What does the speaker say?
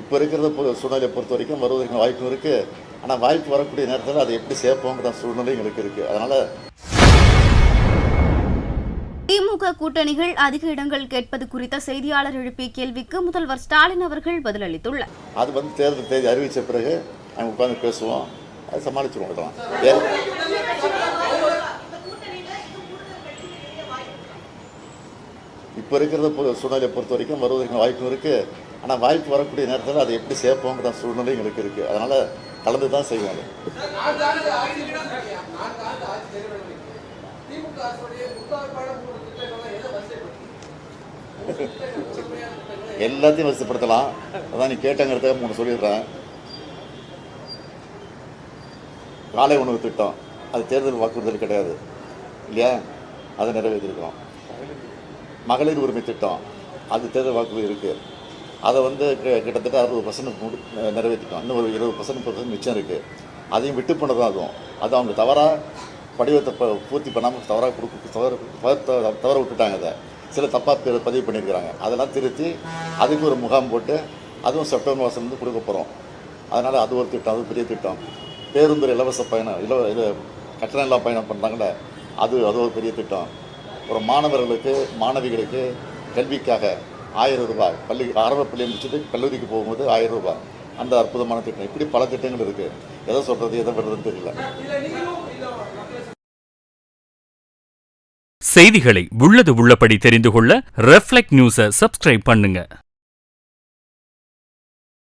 இப்போ இருக்கிற சூழ்நிலையை பொறுத்த வரைக்கும் வருவதற்கு வாய்ப்பு இருக்குது. ஆனால் வாய்ப்பு வரக்கூடிய நேரத்தில் அதை எப்படி சேர்ப்போங்கிற சூழ்நிலை எங்களுக்கு இருக்குது. அதனால் திமுக கூட்டணிகள் அதிக இடங்கள் கேட்பது குறித்த செய்தியாளர் எழுப்பிய கேள்விக்கு முதல்வர் ஸ்டாலின் அவர்கள் பதிலளித்துள்ளார். அது தேர்தல் தேதி அறிவித்த பிறகு நாங்கள் உட்காந்து பேசுவோம், அதை சமாளிச்சிருவோம். இதெல்லாம் இப்போ இருக்கிற சூழ்நிலையை பொறுத்த வரைக்கும் வருவதற்கு வாய்ப்பு இருக்குது. ஆனால் வாய்ப்பு வரக்கூடிய நேரத்தில் அதை எப்படி சேர்ப்போங்கிற சூழ்நிலை எங்களுக்கு இருக்குது. அதனால் கலந்து தான் செய்வாங்க. எல்லாத்தையும் வரிசைப்படுத்தலாம். அதான் நீ கேட்டங்கிறத 3 சொல்லிடுறேன். காலை உணவு திட்டம் அது தேர்தல் வாக்குறுதல் கிடையாது இல்லையா, அதை நிறைவேற்றிருக்கிறோம். மகளிர் உரிமை திட்டம் அது தேர்தல் வாக்குறுதி இருக்குது. அதை கிட்டத்தட்ட 60% நிறைவேற்றிட்டோம். இன்னும் ஒரு 20% மிச்சம் இருக்குது. அதையும் விட்டு போனதான் அதுவும். அது அவங்க தவறாக படிவத்தை பூர்த்தி பண்ணாமல் தவற விட்டுட்டாங்க. அதை சில தப்பாக பதிவு பண்ணியிருக்கிறாங்க. அதெல்லாம் திருத்தி அதுக்கு ஒரு முகாம் போட்டு அதுவும் செப்டம்பர் மாதத்துலேருந்து கொடுக்க போகிறோம். அதனால் அது ஒரு திட்டம், அது பெரிய திட்டம். பேருந்து இலவச பயணம் இது கட்டணம் இல்லா பயணம் பண்ணுறாங்களே, அது ஒரு பெரிய திட்டம். ஒரு மாணவர்களுக்கு மாணவிகளுக்கு கல்விக்காக 1000 ரூபாய், ஆரம்ப பள்ளியை முடிச்சுட்டு கல்லூரிக்கு போகும்போது 1000 ரூபாய், அந்த அற்புதமான திட்டம். இப்படி பல திட்டங்கள் இருக்குது. எதை சொல்கிறது எதை விடுறதுன்னு தெரியல. செய்திகளை உள்ளது உள்ளபடி தெரிந்து கொள்ள ரெஃப்ளெக்ட் நியூஸை சப்ஸ்கிரைப் பண்ணுங்க.